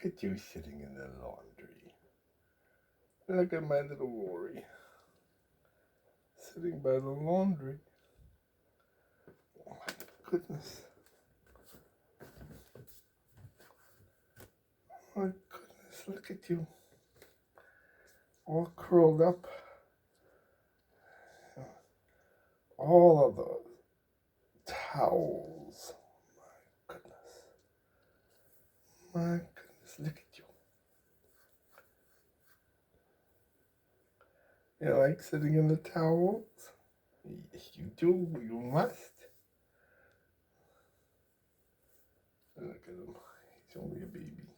at you sitting in the laundry. Look at my little Rory sitting by the laundry. Oh my goodness. Oh my goodness, look at you. All curled up. All of the towels. My goodness. My goodness, look at you. You like sitting in the towels? Yes, you do. You must. Look at him. He's only a baby.